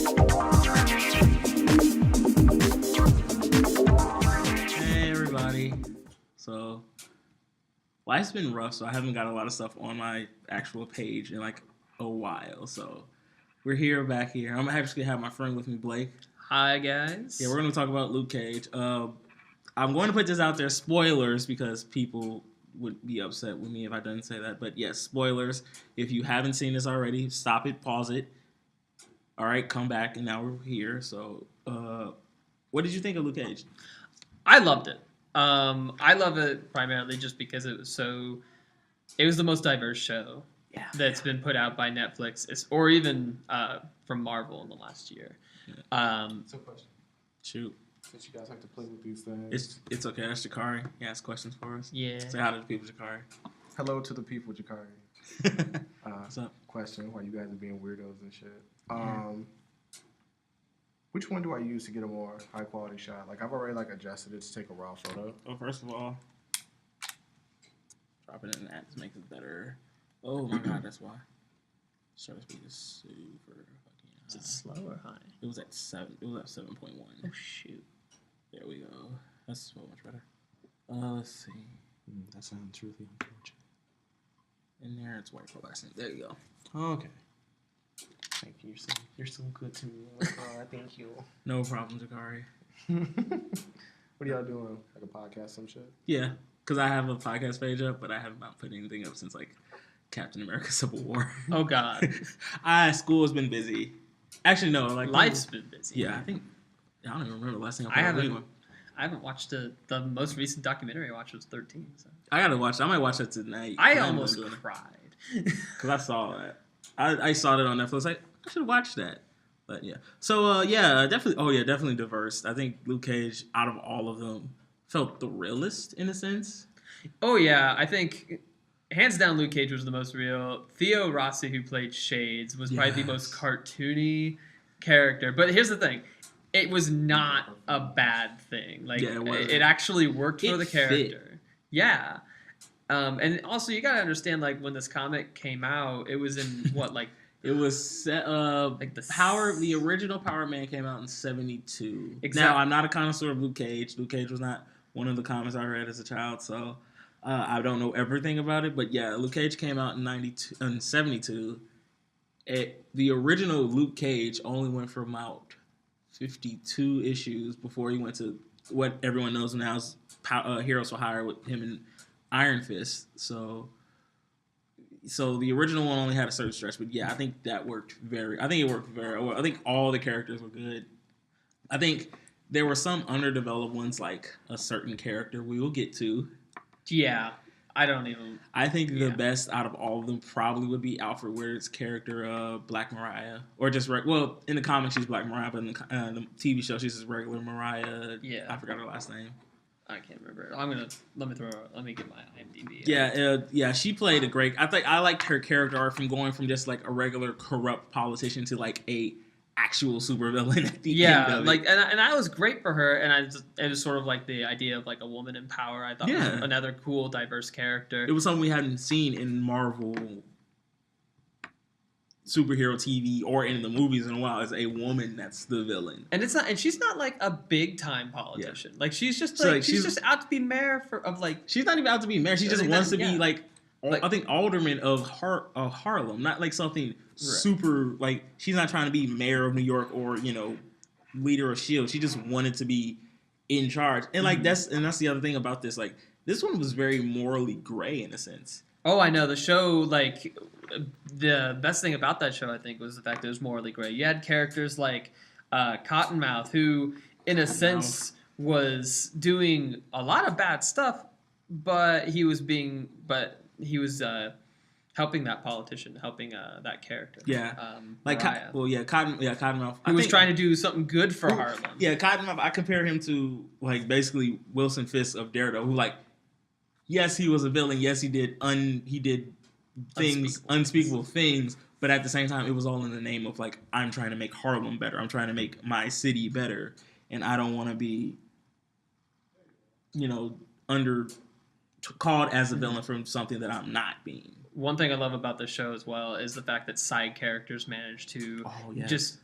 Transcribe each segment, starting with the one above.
Hey everybody. So life's been rough, so I haven't got a lot of stuff on my actual page in like a while. So we're back here. I'm actually have my friend with me, Blake. Hi guys. Yeah, we're going to talk about Luke Cage. I'm going to put this out there, spoilers, because people would be upset with me if I didn't say that. But yes, spoilers. If you haven't seen this already, stop it, pause it. All right, come back, and now we're here. So, what did you think of Luke Cage? I loved it. I love it primarily just because it was the most diverse show that's been put out by Netflix, or even from Marvel in the last year. So question. Shoot. Since you guys like to play with these things. It's okay. That's Jakari. He has questions for us. Yeah. Say hi to the people, Jakari. Hello to the people, Jakari. What's up? Question, why you guys are being weirdos and shit. Which one do I use to get a more high quality shot? Like I've already adjusted it to take a raw photo. Well, first of all, drop it in that to make it better. Oh my god, that's why. Shutter speed is super fucking high. Is it slow or high? It was at 7. It was at 7.1. Oh shoot. There we go. That's so much better. Let's see. That sounds really unfortunate. In there, it's white fluorescent. There you go. Okay. Thank you. You're so good to me. Oh my God, thank you. No problem, Jakari. What are y'all doing? Like a podcast, some shit? Yeah, because I have a podcast page up, but I haven't not put anything up since Captain America: Civil War. Oh god. School has been busy. Actually, no. Life's been busy. Yeah, I don't even remember the last thing I put up. haven't watched the most recent documentary I watched was 13. So. I gotta watch. I might watch that tonight. I almost cried because I saw that. I saw it on Netflix. I should watch that. But yeah. So definitely. Oh yeah, definitely diverse. I think Luke Cage, out of all of them, felt the realest in a sense. Oh yeah, I think hands down Luke Cage was the most real. Theo Rossi, who played Shades, was probably the most cartoony character. But here's the thing. It was not a bad thing. It actually worked for the character. Fit. Yeah. And also, you gotta understand, when this comic came out, it was in what, It was set the original Power Man came out in 1972. Exactly. Now, I'm not a connoisseur of Luke Cage. Luke Cage was not one of the comics I read as a child, so I don't know everything about it. But yeah, Luke Cage came out in 1972. The original Luke Cage only went for about 52 issues before he went to what everyone knows now as Heroes for Hire with him and Iron Fist. So the original one only had a certain stretch, but yeah, I think it worked very well. I think all the characters were good. I think there were some underdeveloped ones, like a certain character we will get to. Yeah. I think the best out of all of them probably would be Alfred Weird's character, Black Mariah, or just in the comics she's Black Mariah, but in the TV show she's just regular Mariah. Yeah, I forgot her last name. I can't remember. Let me get my IMDb. Yeah. She played a great. I liked her character arc from going from just a regular corrupt politician to a actual supervillain at the end of it. And that was great for her. And it was sort of the idea of a woman in power. I thought was another cool, diverse character. It was something we hadn't seen in Marvel superhero TV or in the movies in a while. Is a woman that's the villain, and she's not a big time politician. Yeah. She's just she's just out to be mayor She's not even out to be mayor. She just wants to be I think alderman of Harlem, not something super she's not trying to be mayor of New York or leader of Shield. She just wanted to be in charge, and that's the other thing about this. This one was very morally gray in a sense. Oh, I know. The show, the best thing about that show, I think, was the fact that it was morally gray. You had characters like Cottonmouth, who, in a sense, was doing a lot of bad stuff, but he was helping that politician, helping that character. Yeah. Cottonmouth. He was trying to do something good for Harlem. Yeah, Cottonmouth. I compare him to basically Wilson Fisk of Daredevil, who yes, he was a villain. Yes, he did unspeakable things. But at the same time, it was all in the name of I'm trying to make Harlem better. I'm trying to make my city better, and I don't want to be, called as a villain from something that I'm not being. One thing I love about this show as well is the fact that side characters manage to just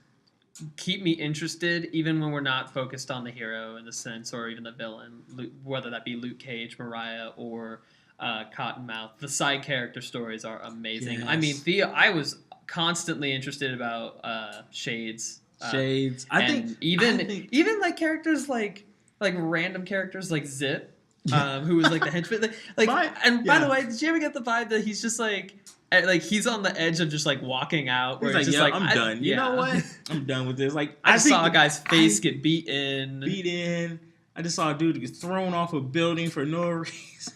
keep me interested even when we're not focused on the hero in the sense, or even the villain, whether that be Luke Cage, Mariah, or Cottonmouth. The side character stories are amazing. Yes. I mean, I was constantly interested about Shades. Shades. I think even like characters like random characters like Zip, who was like the henchman. By the way, did you ever get the vibe that he's just like he's on the edge of just like walking out? Where he's just I'm done. You know what? I'm done with this. Like I saw a guy's face get beaten. I just saw a dude get thrown off a building for no reason.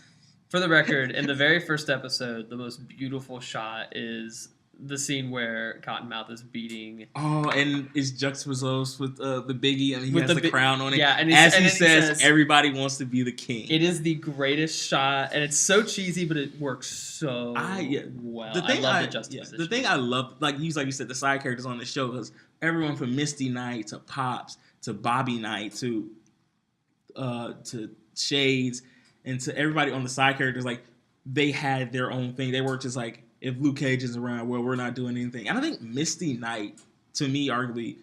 For the record, in the very first episode, the most beautiful shot is the scene where Cottonmouth is beating. Oh, and it's juxtaposed with the Biggie, and he with has the crown on it. Yeah, and as he says, everybody wants to be the king. It is the greatest shot, and it's so cheesy, but it works so well. I love the juxtaposition. The thing I love, like you said, the side characters on the show, because everyone from Misty Knight to Pops to Bobby Knight to Shades and to everybody on the side characters, like they had their own thing. They weren't just like, if Luke Cage is around, well, we're not doing anything. And I think Misty Knight, to me, arguably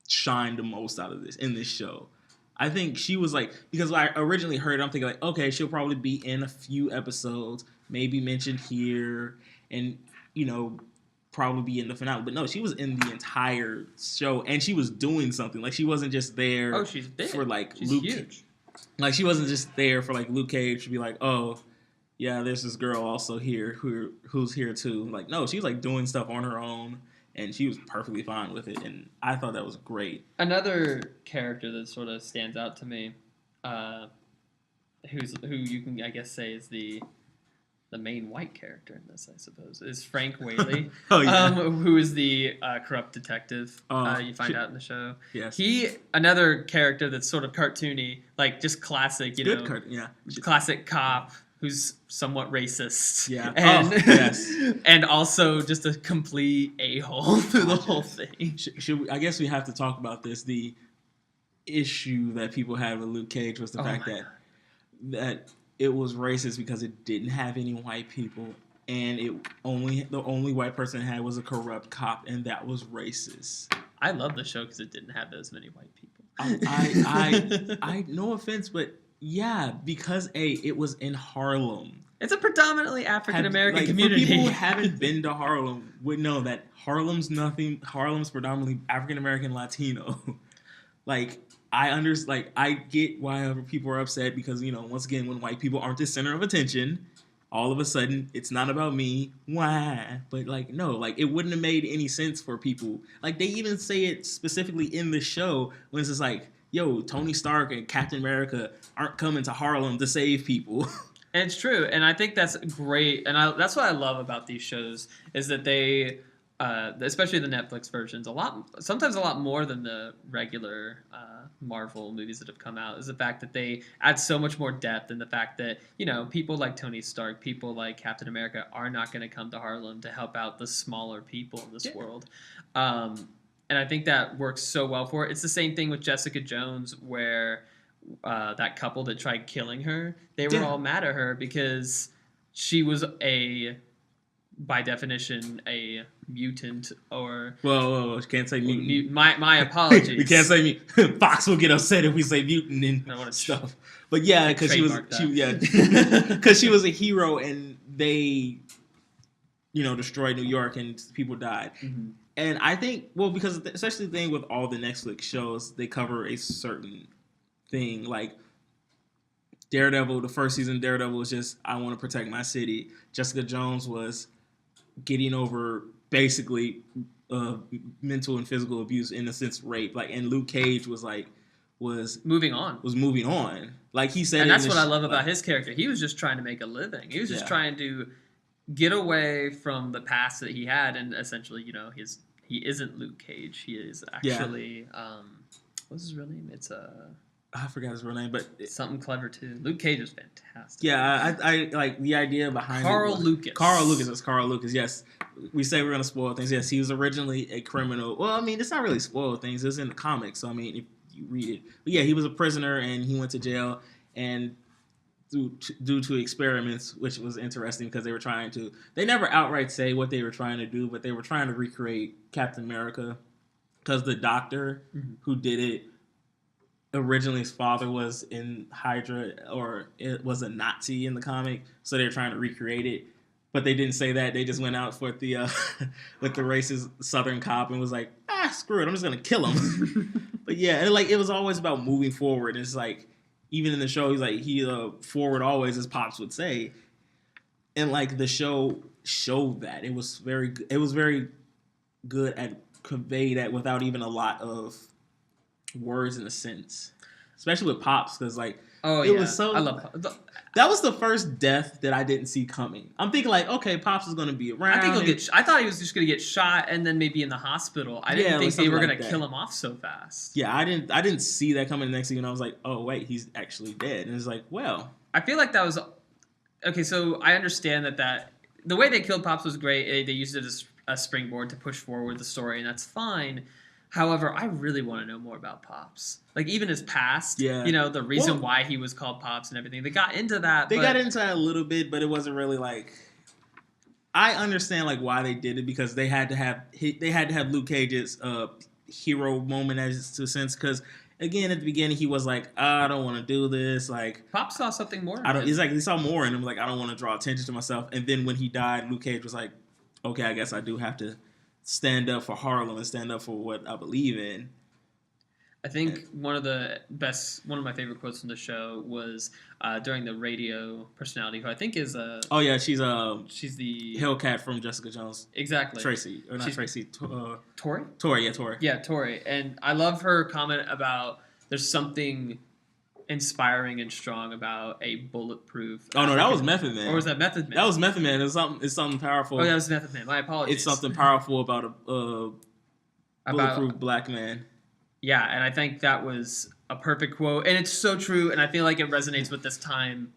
shined the most out of this in this show. I think she was like, because I originally heard it, I'm thinking like, okay, she'll probably be in a few episodes, maybe mentioned here, and probably be in the finale. But no, she was in the entire show, and she was doing something. Like she wasn't just there. Oh, she's big. For like she's Luke. Huge. Like she wasn't just there for like Luke Cage to be like, oh, yeah, there's this girl also here who's here too. Like, no, she's like doing stuff on her own, and she was perfectly fine with it. And I thought that was great. Another character that sort of stands out to me, who you can I guess say is the main white character in this, I suppose, is Frank Whaley. Oh yeah. Who is the corrupt detective? You find out in the show. Yes. Another character that's sort of cartoony, like just classic, classic cop who's somewhat racist. Yeah. And, yes. And also just a complete a-hole through the whole thing. I guess we have to talk about this. The issue that people had with Luke Cage was the fact that it was racist because it didn't have any white people, and the only white person it had was a corrupt cop, and that was racist. I love the show because it didn't have those many white people. I no offense, but yeah, because it was in Harlem. It's a predominantly African American community. People who haven't been to Harlem would know that Harlem's predominantly African American Latino. I get why other people are upset because, once again, when white people aren't the center of attention, all of a sudden, it's not about me. Why? But, no, it wouldn't have made any sense for people. They even say it specifically in the show when it's just like, yo, Tony Stark and Captain America aren't coming to Harlem to save people. And it's true. And I think that's great. And that's what I love about these shows is that they... especially the Netflix versions, sometimes a lot more than the regular Marvel movies that have come out, is the fact that they add so much more depth, and the fact that people like Tony Stark, people like Captain America are not going to come to Harlem to help out the smaller people in this world. And I think that works so well for it. It's the same thing with Jessica Jones, where that couple that tried killing her, they were all mad at her because she was by definition, a mutant or... Whoa, can't say mutant. My apologies. We can't say mutant. Fox will get upset if we say mutant and stuff. But yeah, because she was a hero and they, destroyed New York and people died. Mm-hmm. And I think, because especially the thing with all the Netflix shows, they cover a certain thing. Like Daredevil, the first season of Daredevil was just, I want to protect my city. Jessica Jones was getting over basically mental and physical abuse, in a sense rape, and Luke Cage was moving on, like he said. And that's what I love about his character. He was just trying to make a living. He was just trying to get away from the past that he had, and essentially, he isn't Luke Cage. He is actually what's his real name? It's I forgot his real name, but something clever too. Luke Cage is fantastic. Yeah, I like the idea behind Carl Lucas. That's Carl Lucas. Yes, we say we're gonna spoil things. Yes, he was originally a criminal. Well, I mean, it's not really spoil things. It's in the comics, so I mean, if you read it. But yeah, he was a prisoner and he went to jail, and due to experiments, which was interesting because they never outright say what they were trying to do, but they were trying to recreate Captain America. because the doctor who did it originally, his father was in Hydra, or it was a Nazi in the comic, so they're trying to recreate it. But they didn't say that. They just went out for the with the racist Southern cop and was like, screw it, I'm just gonna kill him. But yeah, and like it was always about moving forward. It's like even in the show, he's like forward always, as Pops would say, and like the show showed that it was very good at convey that without even a lot of words in a sense, especially with Pops, because like it was so. I love that was the first death that I didn't see coming. I'm thinking like, okay, Pops is going to be around. I think he'll get. I thought he was just going to get shot and then maybe in the hospital. I didn't think they were going to kill him off so fast. Yeah, I didn't see that coming. The next thing, and I was like, oh wait, he's actually dead. And it's like, well, I feel like that was okay. So I understand that the way they killed Pops was great. They used it as a springboard to push forward the story, and that's fine. However, I really want to know more about Pops. Like, even his past, the reason why he was called Pops and everything. They got into that. They got into that a little bit, but it wasn't really like... I understand, like, why they did it, because they had to have Luke Cage's hero moment, as to a sense, because, again, at the beginning, he was like, I don't want to do this, like... Pops saw something more He's like, he saw more in him, like, I don't want to draw attention to myself. And then when he died, Luke Cage was like, okay, I guess I do have to stand up for Harlem and stand up for what I believe in. I think one of my favorite quotes from the show was during the radio personality, who I think is she's the Hellcat from Jessica Jones. Exactly. Tracy, or not Tracy. Tori? Tori, yeah, Tori. Yeah, Tori. And I love her comment about there's something inspiring and strong about a bulletproof. Oh no, that was Method Man. Or was that Method Man? That was Method Man. It's something powerful. Oh, that was Method Man. My apologies. It's something powerful about a bulletproof black man. Yeah, and I think that was a perfect quote, and it's so true. And I feel like it resonates with this time,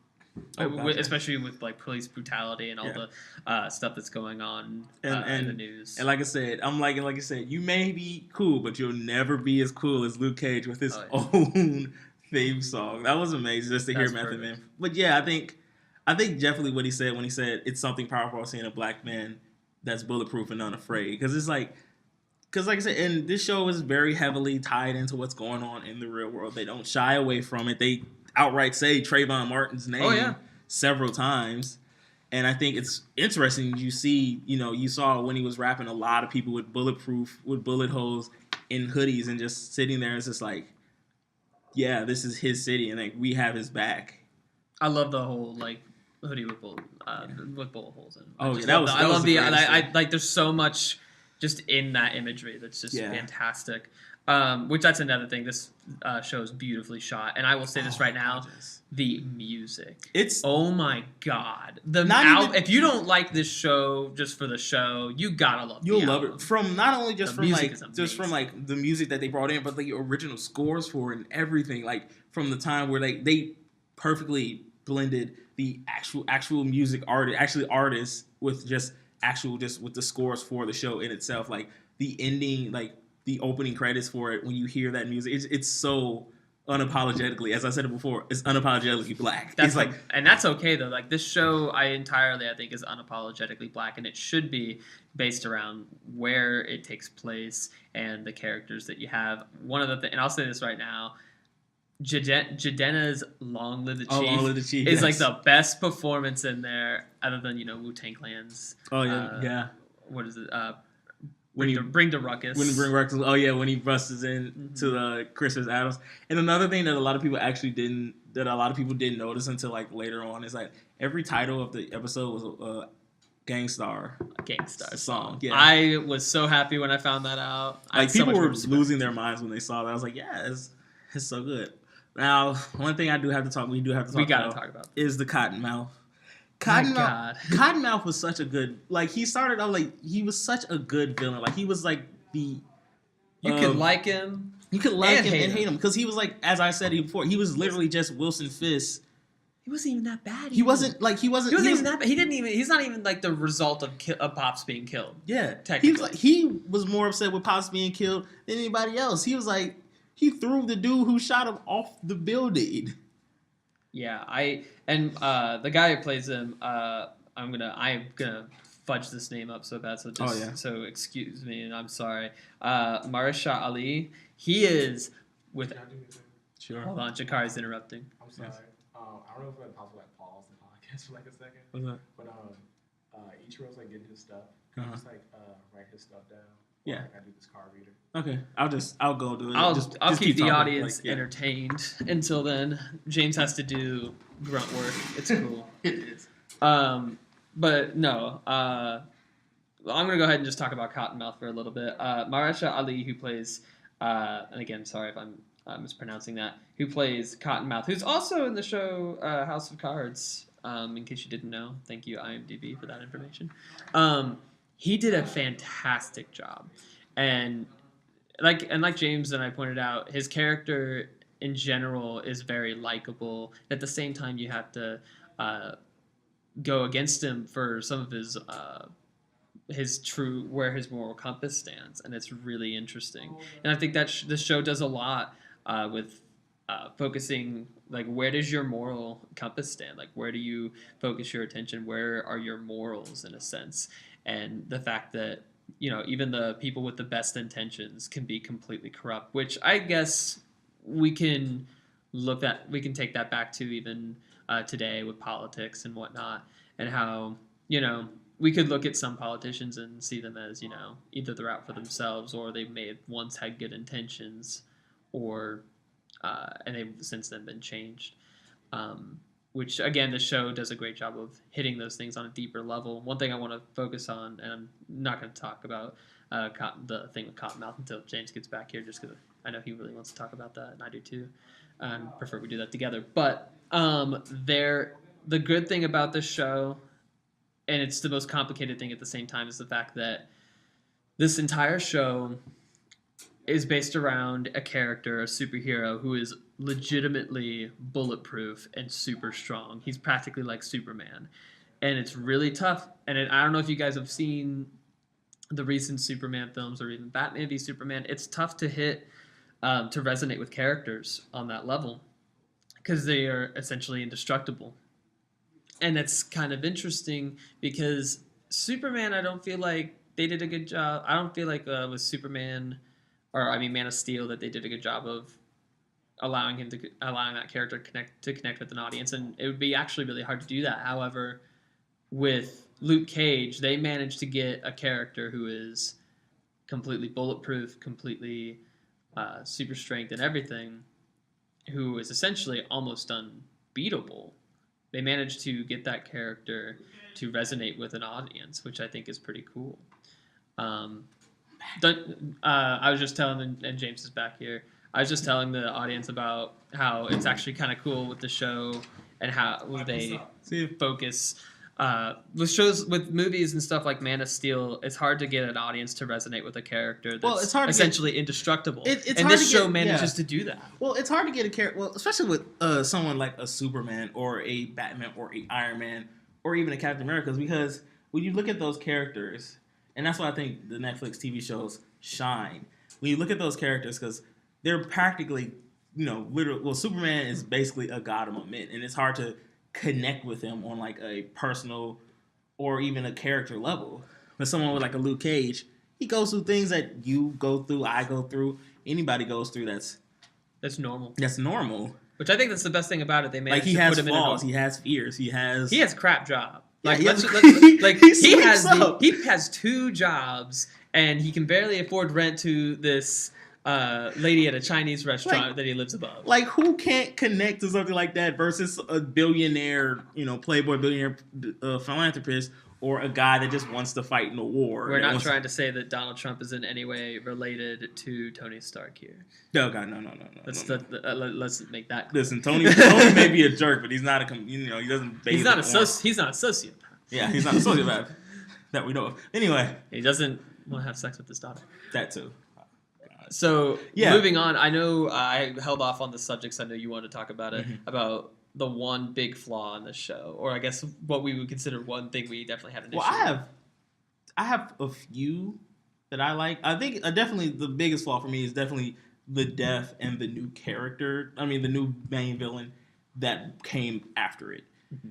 especially with like police brutality and all the stuff that's going on in the news. And like I said, like I said, you may be cool, but you'll never be as cool as Luke Cage with his own theme song. That was amazing just to hear Method Man. But yeah, I think definitely what he said when he said it's something powerful seeing a black man that's bulletproof and unafraid. Because like I said, and this show is very heavily tied into what's going on in the real world. They don't shy away from it. They outright say Trayvon Martin's name several times. And I think it's interesting. You see, you saw when he was rapping, a lot of people with bullet holes in hoodies and just sitting there. It's just like, yeah, this is his city, and like we have his back. I love the whole like hoodie with bullet holes in. I love like. There's so much just in that imagery that's just fantastic. Which that's another thing. This show is beautifully shot, and I will say this right now: the music. Oh my god! If you don't like this show just for the show, you gotta love. You'll love it from not only just from the music that they brought in, but the original scores for it and everything. Like from the time where they perfectly blended the actual music artists with with the scores for the show in itself. Like the ending, like the opening credits for it, when you hear that music, it's so unapologetically, as I said it before, it's unapologetically black. And that's okay though. Like this show, I think is unapologetically black, and it should be based around where it takes place and the characters that you have. One of the and I'll say this right now, Jadena's "Long Live the Chief" is like the best performance in there, other than Wu-Tang Clan's. Oh yeah. What is it? Bring the ruckus. When he busts in to the Christmas Adams. And another thing that a lot of people didn't notice until like later on is like every title of the episode was a Gangstar song. Yeah. I was so happy when I found that out. Like people were losing their minds when they saw that. I was like, yeah, it's so good. Now, one thing we do have to talk about is the Cottonmouth. Cottonmouth was such a good, like he started out like he was such a good villain. Like he was like the you could like him. You could like him and hate him because he was like, as I said before, he was literally just Wilson Fisk. He wasn't even that bad. He wasn't even that bad. He's not even like the result of Pops being killed. Yeah, technically. He was more upset with Pops being killed than anybody else. He was like, he threw the dude who shot him off the building. Yeah, the guy who plays him, I'm gonna fudge this name up so bad, so so excuse me, and I'm sorry. Mahershala Ali, he is with. Sure. Hold on, Jakari's interrupting. I'm sorry. I don't know if it's possible to pause the podcast for like a second. What's that? But Ichiro's like getting his stuff. Just like write his stuff down. Yeah. Like I do this card reader. Okay, I'll go do it. I'll just keep the talking, audience entertained until then. James has to do grunt work. It's cool. It is. But no. I'm gonna go ahead and just talk about Cottonmouth for a little bit. Mahershala Ali, who plays, and again, sorry if I'm mispronouncing that, who plays Cottonmouth, who's also in the show House of Cards. In case you didn't know, thank you IMDb for that information. He did a fantastic job, and like James and I pointed out, his character in general is very likable. At the same time, you have to go against him for some of his where his moral compass stands, and it's really interesting. And I think that this show does a lot with focusing, like, where does your moral compass stand? Like, where do you focus your attention? Where are your morals, in a sense? And the fact that, you know, even the people with the best intentions can be completely corrupt, which I guess we can take that back to even today with politics and whatnot, and how, you know, we could look at some politicians and see them as, you know, either they're out for themselves or they may have once had good intentions, or and they've since then been changed. Which, again, the show does a great job of hitting those things on a deeper level. One thing I want to focus on, and I'm not going to talk about the thing with Cottonmouth until James gets back here, just because I know he really wants to talk about that, and I do too. And prefer we do that together. But the good thing about this show, and it's the most complicated thing at the same time, is the fact that this entire show is based around a character, a superhero, who is legitimately bulletproof and super strong. He's practically like Superman. And it's really tough. And I don't know if you guys have seen the recent Superman films or even Batman v Superman. It's tough to hit, to resonate with characters on that level, because they are essentially indestructible. And it's kind of interesting because Superman, I don't feel like they did a good job. I don't feel like with Superman, or I mean Man of Steel, that they did a good job of allowing that character to connect with an audience, and it would be actually really hard to do that. However, with Luke Cage, they managed to get a character who is completely bulletproof, completely super strength and everything, who is essentially almost unbeatable. They managed to get that character to resonate with an audience, which I think is pretty cool. I was just telling, and James is back here, I was just telling the audience about how it's actually kind of cool with the show and how they focus with movies and stuff like Man of Steel. It's hard to get an audience to resonate with a character that's essentially indestructible. And this show manages to do that. Well, it's hard to get a character, especially with someone like a Superman or a Batman or a Iron Man or even a Captain America, because when you look at those characters, and that's why I think the Netflix TV shows shine. When you look at those characters, because they're practically, you know, literally, well, Superman is basically a god among men, and it's hard to connect with him on like a personal or even a character level. But someone with like a Luke Cage, he goes through things that you go through, I go through, anybody goes through. That's normal. That's normal. Which I think that's the best thing about it. They managed he to has put him flaws, in he has fears, he has a crap job. Like, yeah, he has 2 jobs, and he can barely afford rent to this lady at a Chinese restaurant that he lives above. Like, who can't connect to something like that versus a billionaire, you know, playboy billionaire philanthropist, or a guy that just wants to fight in a war? We're not trying to say that Donald Trump is in any way related to Tony Stark here. No, God, no. Let's make that clear. Listen, Tony may be a jerk, but he's not he doesn't. He's not a sociopath. Yeah, he's not a sociopath that we know of. Anyway, he doesn't want to have sex with his daughter. That too. So, moving on, I know I held off on the subjects. I know you wanted to talk about it, about the one big flaw in the show, or I guess what we would consider one thing we definitely had an issue with. I have a few that I like. I think definitely the biggest flaw for me is definitely the death and the new character. I mean, the new main villain that came after it. Mm-hmm.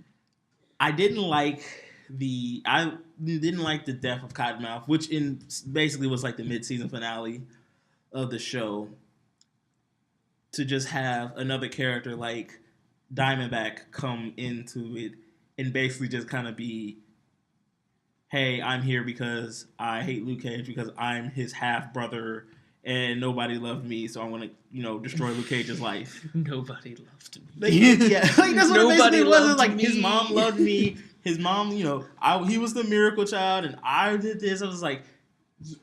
I didn't like I didn't like the death of Cottonmouth, which basically was like the mid-season finale of the show. To just have another character like Diamondback come into it and basically just kind of be, hey, I'm here because I hate Luke Cage because I'm his half brother and nobody loved me, so I want to, destroy Luke Cage's life. Nobody loved me. Yeah, like that's what Nobody it basically was. loved Like me. his mom loved me. His mom, he was the miracle child, and I did this. I was like,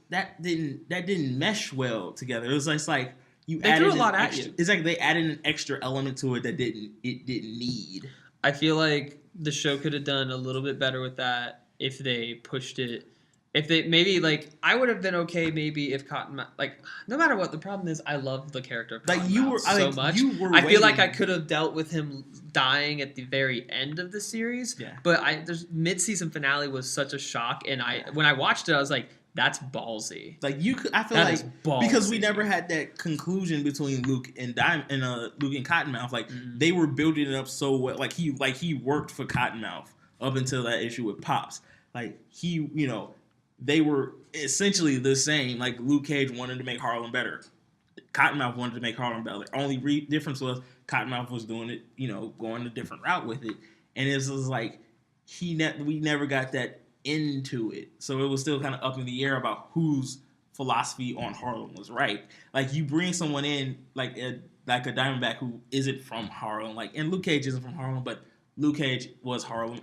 that didn't mesh well together. It was just like they threw a lot at you. It's like they added an extra element to it that didn't need. I feel like the show could have done a little bit better with that if they pushed it. If they maybe I would have been okay maybe if Cottonmouth no matter what the problem is, I love the character of Cottonmouth so much. I feel like I could have dealt with him dying at the very end of the series. Yeah. But there's mid-season finale was such a shock, and when I watched it, I was like, that's ballsy. I feel that like is ballsy. Because we never had that conclusion between Luke and Luke and Cottonmouth. They were building it up so well. He worked for Cottonmouth up until that issue with Pops. They were essentially the same. Like Luke Cage wanted to make Harlem better. Cottonmouth wanted to make Harlem better. Only difference was Cottonmouth was doing it, going a different route with it. And it was like we never got that into it. So it was still kind of up in the air about whose philosophy on Harlem was right. Like you bring someone in like a Diamondback who isn't from Harlem, and Luke Cage isn't from Harlem, but Luke Cage was Harlem.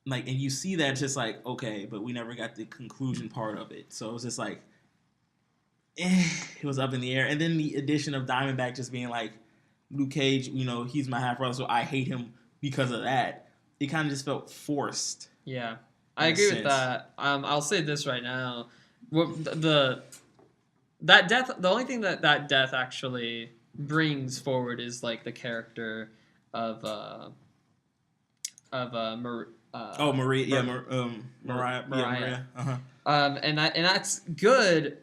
And you see that just okay, but we never got the conclusion part of it. So it was just it was up in the air. And then the addition of Diamondback just being Luke Cage, he's my half brother, so I hate him because of that. It kind of just felt forced. Yeah, I agree with that. I'll say this right now: that death. The only thing that death actually brings forward is the character of Maria. Mariah. Uh-huh. And that's good.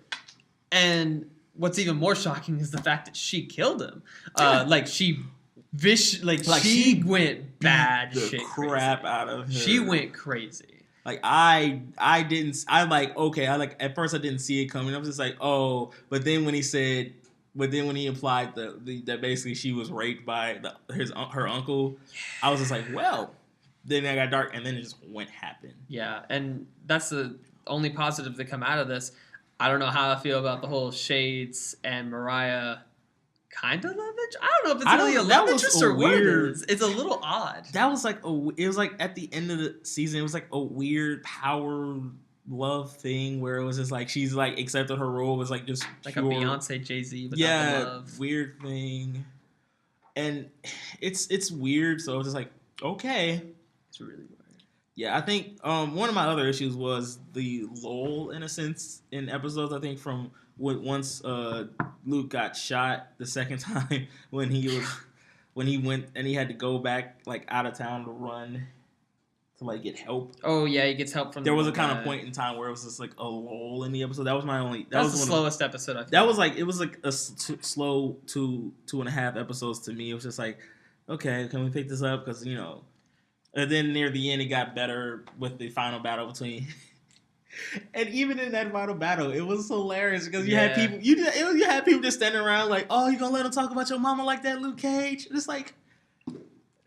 And what's even more shocking is the fact that she killed him. She went bad the shit crap crazy. Out of her. She went crazy. At first I didn't see it coming. I was just but then when he implied that basically she was raped by her uncle, I was just well. Then it got dark, and then it just happened. Yeah, and that's the only positive to come out of this. I don't know how I feel about the whole Shades and Mariah kind of love interest. I don't know if it's really a love interest or weird. It's a little odd. That was it was at the end of the season. It was a weird power love thing where it was just she's accepted her role was just like pure, a Beyonce Jay-Z without the love. Weird thing, and it's weird. So it was just okay. It's really weird. Yeah, I think one of my other issues was the lull, in a sense, in episodes. I think from once Luke got shot the second time when he went and he had to go back out of town to run to get help. Oh yeah, he gets help from. There was a kind of point in time where it was just a lull in the episode. That was my only. That was the slowest episode. I think. That was it was a slow 2.5 episodes to me. It was just okay, can we pick this up because And then near the end, it got better with the final battle between. And even in that final battle, it was hilarious because you had people. You had people just standing around oh, you gonna let him talk about your mama like that, Luke Cage? It's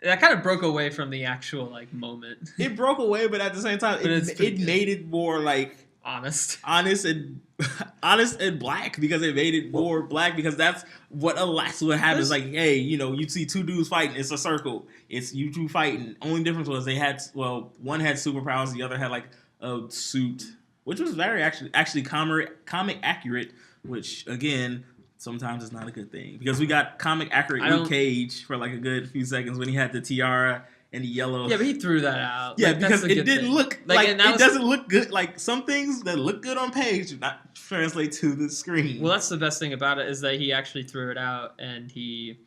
that kind of broke away from the actual moment. It broke away, but at the same time, it made it more honest and black because it made it more black because that's what happens. Hey, you see two dudes fighting, it's a circle, it's you two fighting. Only difference was one had superpowers, the other had a suit, which was very actually comic accurate, which again sometimes it's not a good thing because we got comic accurate Luke Cage for a good few seconds when he had the tiara and the yellow. Yeah, but he threw that out. Yeah, because it didn't look it doesn't look good. Some things that look good on page do not translate to the screen. Well, that's the best thing about it is that he actually threw it out and he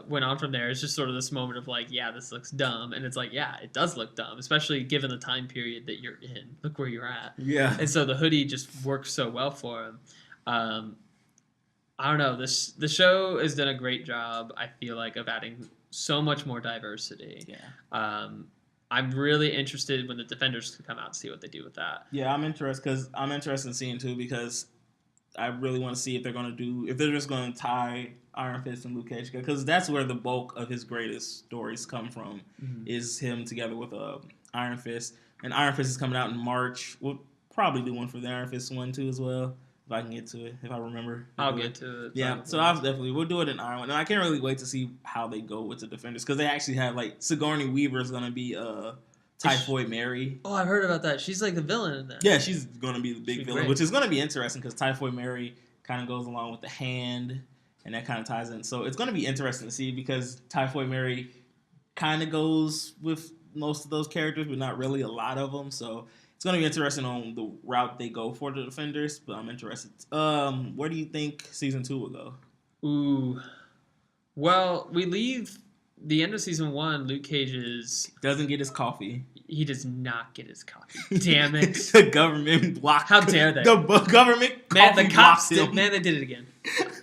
went on from there. It's just sort of this moment of this looks dumb, and it's yeah, it does look dumb, especially given the time period that you're in. Look where you're at. Yeah, and so the hoodie just works so well for him. I don't know. The show has done a great job. I feel of adding so much more diversity. Yeah. I'm really interested when the Defenders come out to see what they do with that. Yeah, I'm interested in seeing too because I really want to see if they're just going to tie Iron Fist and Luke Cage because that's where the bulk of his greatest stories come from, is him together with Iron Fist. And Iron Fist is coming out in March. We'll probably do one for the Iron Fist one too as well if I can get to it, if I remember. I'll get to it. Yeah, so we'll do it in Iron One. And I can't really wait to see how they go with the Defenders because they actually have like Sigourney Weaver is going to be Typhoid Mary. Oh, I've heard about that. She's like the villain in that. Yeah, she's going to be the big villain, great. which is going to be interesting because Typhoid Mary kind of goes along with the hand, and that kind of ties in. So it's going to be interesting to see because Typhoid Mary kind of goes with most of those characters, but not really a lot of them. So it's going to be interesting on the route they go for the Defenders, but I'm interested. Where do you think season 2 will go? Ooh. Well, we leave the end of season 1, Luke Cage doesn't get his coffee. He does not get his coffee. Damn it. The government blocked. How dare they? The government the cops did. Man, they did it again.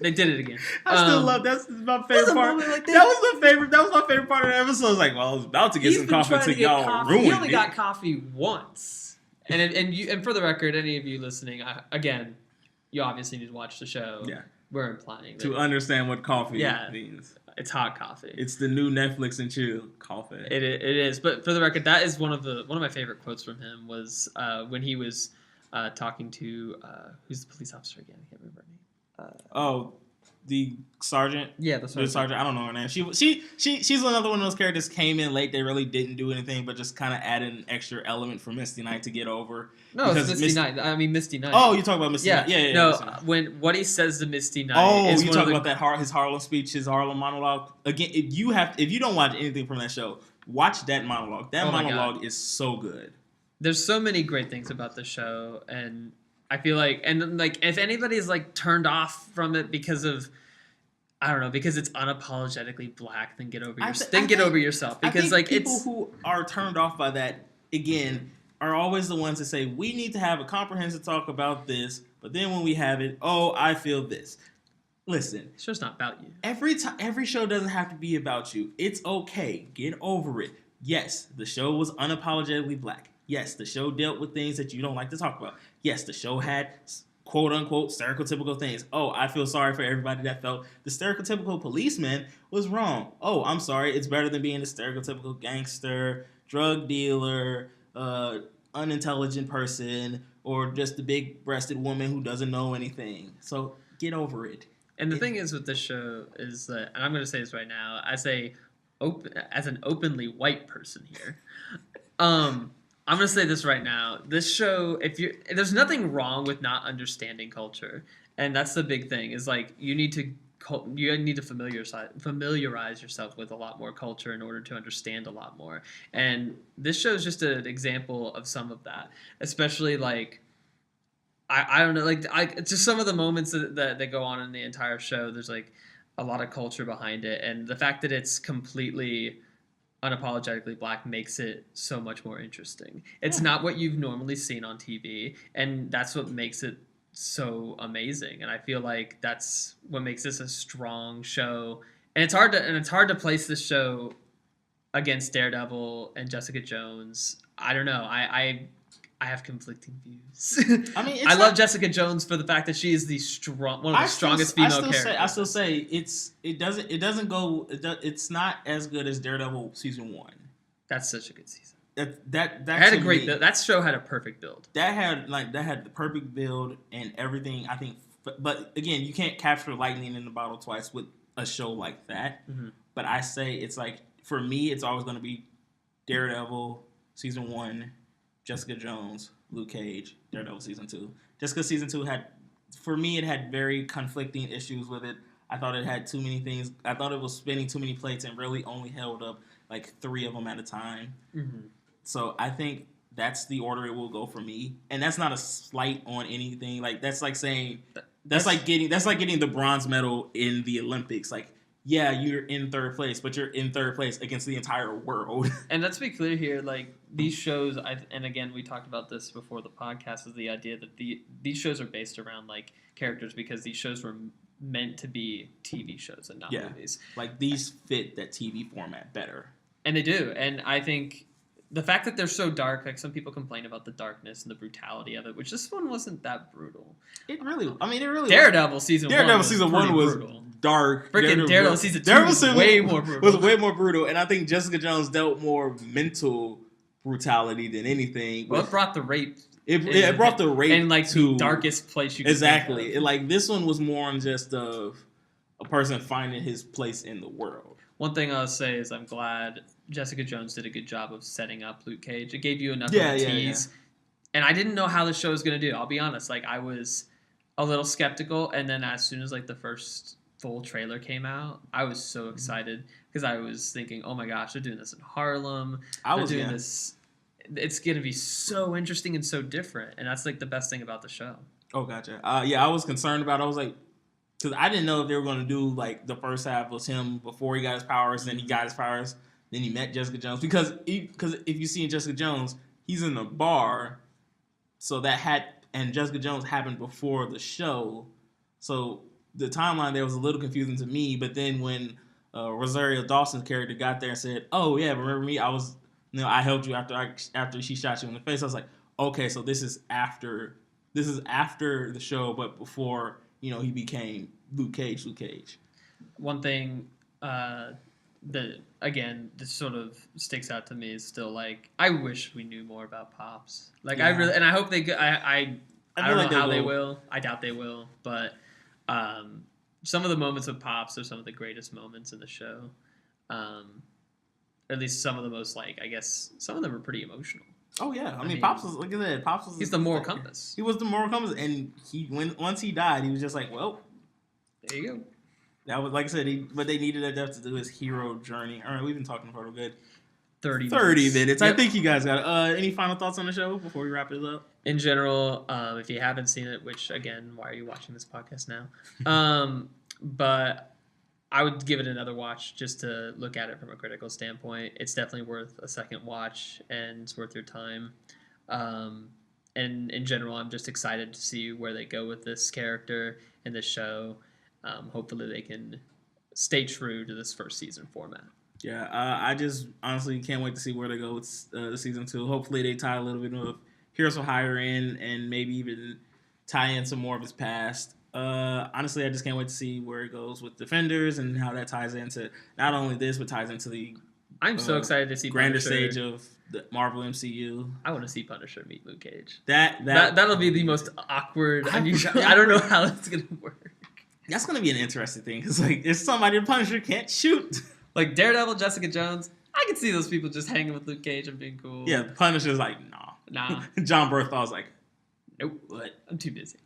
They did it again. I still love that's my favorite part. Like that was my favorite part of the episode. I was like, well, I was about to get some coffee until y'all ruined it. He only got coffee once. And for the record, any of you listening, again, you obviously need to watch the show. Yeah. We're implying that to understand what coffee means. It's hot coffee. It's the new Netflix and chill coffee. It is. But for the record, that is one of my favorite quotes from him was when he was talking to who's the police officer again? I can't remember her name. The sergeant. Yeah, the sergeant. I don't know her name. She's another one of those characters came in late. They really didn't do anything, but just kind of added an extra element for Misty Knight to get over. No, it's Misty Knight. I mean Misty Knight. Oh, you're talking about Misty Knight. Yeah. No, what he says to Misty Knight. Oh, you talking about that his Harlem speech, his Harlem monologue. Again, if you don't watch anything from that show, watch that monologue. That monologue is so good. There's so many great things about the show, and I feel like, if anybody's like turned off from it because of, I don't know, because it's unapologetically black, then get over yourself. Because people who are turned off by that again are always the ones that say we need to have a comprehensive talk about this, but then when we have it, I feel this. Listen, it's just not about you. Every show doesn't have to be about you. It's okay. Get over it. Yes, the show was unapologetically black. Yes, the show dealt with things that you don't like to talk about. Yes, the show had quote-unquote stereotypical things. I feel sorry for everybody that felt the stereotypical policeman was wrong. I'm sorry. It's better than being a stereotypical gangster, drug dealer, unintelligent person, or just a big-breasted woman who doesn't know anything. So get over it. And the thing is with this show is that, and I'm going to say this right now, as an openly white person here, I'm going to say this right now. This show, there's nothing wrong with not understanding culture. And that's the big thing is like you need to familiarize yourself with a lot more culture in order to understand a lot more. And this show is just an example of some of that, especially like, I don't know, like just some of the moments that go on in the entire show. There's like a lot of culture behind it. And the fact that it's completely unapologetically black makes it so much more interesting. It's not what you've normally seen on TV, and that's what makes it so amazing. And I feel like that's what makes this a strong show. And it's hard to place this show against Daredevil and Jessica Jones. I don't know. I have conflicting views. I mean, I love Jessica Jones for the fact that she is one of the strongest female characters. I still say it's not as good as Daredevil season 1. That's such a good season. That had a great build. That show had a perfect build. That had the perfect build and everything. I think, but again, you can't capture lightning in the bottle twice with a show like that. Mm-hmm. But I say it's like for me, it's always going to be Daredevil season 1. Jessica Jones, Luke Cage, Daredevil season 2. Just because season 2 it had very conflicting issues with it. I thought it had too many things. I thought it was spinning too many plates and really only held up like 3 of them at a time. Mm-hmm. So I think that's the order it will go for me. And that's not a slight on anything. Like that's like saying that's like getting the bronze medal in the Olympics. Like, yeah, you're in third place, but you're in third place against the entire world. And let's be clear here, like these shows, and again, we talked about this before the podcast, is the idea that these shows are based around like characters because these shows were meant to be TV shows and not movies. Like these fit that TV format better. And they do, and I think the fact that they're so dark, like some people complain about the darkness and the brutality of it, which this one wasn't that brutal. It really Daredevil season one was brutal. Dark. Freaking Daredevil season 2 was way more brutal. Was way more brutal, and I think Jessica Jones dealt more mental brutality than anything. Well, it brought the rape. It brought the rape in like to the darkest place you could exactly. Like this one was more on just of a person finding his place in the world. One thing I'll say is I'm glad Jessica Jones did a good job of setting up Luke Cage. It gave you enough of a tease, and I didn't know how the show was gonna do. I'll be honest, like I was a little skeptical, and then as soon as like the first full trailer came out, I was so excited because I was thinking, oh my gosh, they're doing this in Harlem. They're doing this. It's going to be so interesting and so different, and that's like the best thing about the show. Oh, gotcha. I was concerned about it. I was like, because I didn't know if they were going to do like the first half was him before he got his powers, then he got his powers, then he met Jessica Jones. Because if you see in Jessica Jones, he's in a bar, so and Jessica Jones happened before the show, so the timeline there was a little confusing to me. But then when Rosario Dawson's character got there and said, "Oh yeah, remember me? I helped you after she shot you in the face." I was like, "Okay, so this is after the show, but before he became Luke Cage." One thing that this sort of sticks out to me is still like I wish we knew more about Pops. Like I really, and I hope they. I don't know how they will. I doubt they will, but. Some of the moments of Pops are some of the greatest moments in the show. At least some of the most, like, I guess, some of them are pretty emotional. Oh, yeah. I mean, Pops was, look at that. Pops was... He's the moral compass. He was the moral compass, and once he died, he was just like, well... There you go. That was, like I said, but they needed that depth to do his hero journey. All right, we've been talking for a good... 30 minutes. Yep. I think you guys got any final thoughts on the show before we wrap this up? In general, if you haven't seen it, which, again, why are you watching this podcast now? But I would give it another watch just to look at it from a critical standpoint. It's definitely worth a second watch, and it's worth your time. And in general, I'm just excited to see where they go with this character in this show. Hopefully they can stay true to this first season format. Yeah, I just honestly can't wait to see where they go with the season 2. Hopefully they tie a little bit of Heroes for Hire in, and maybe even tie in some more of his past. Honestly, I just can't wait to see where it goes with Defenders and how that ties into not only this, but ties into the I'm so excited to see grander Punisher. Stage of the Marvel MCU. I want to see Punisher meet Luke Cage. That'll be the most awkward. I don't know how that's gonna work. That's gonna be an interesting thing because like if somebody the Punisher can't shoot. Like Daredevil, Jessica Jones, I can see those people just hanging with Luke Cage and being cool. Yeah, Punisher's like, nah. John Berthal's like, nope. What? I'm too busy.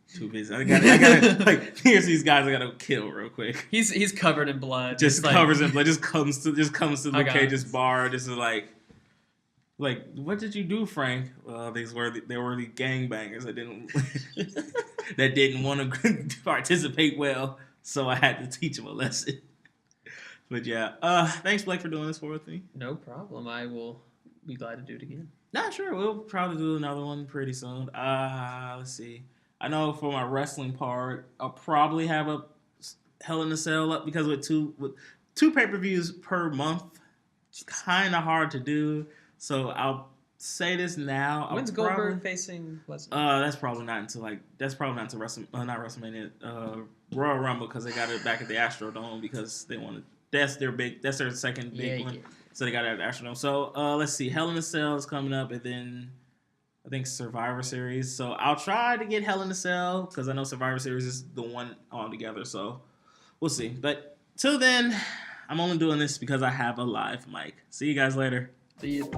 I gotta like here's these guys I gotta kill real quick. He's covered in blood. Just covers in blood. Just comes to Luke Cage's bar. This is like what did you do, Frank? Well, they were the gangbangers that didn't want to participate well, so I had to teach them a lesson. But yeah, thanks Blake for doing this with me. No problem. I will be glad to do it again. Nah, sure. We'll probably do another one pretty soon. Let's see. I know for my wrestling part, I'll probably have a Hell in a Cell up because with two pay-per-views per month, it's kind of hard to do. So I'll say this now. When's Goldberg facing Lesnar? That's probably not until not WrestleMania, Royal Rumble because they got it back at the Astrodome because they wanted. That's their second big one. So they got it at the Astrodome. So let's see. Hell in a Cell is coming up, and then I think Survivor Series. So I'll try to get Hell in a Cell because I know Survivor Series is the one all together. So we'll see. But till then, I'm only doing this because I have a live mic. See you guys later. See you.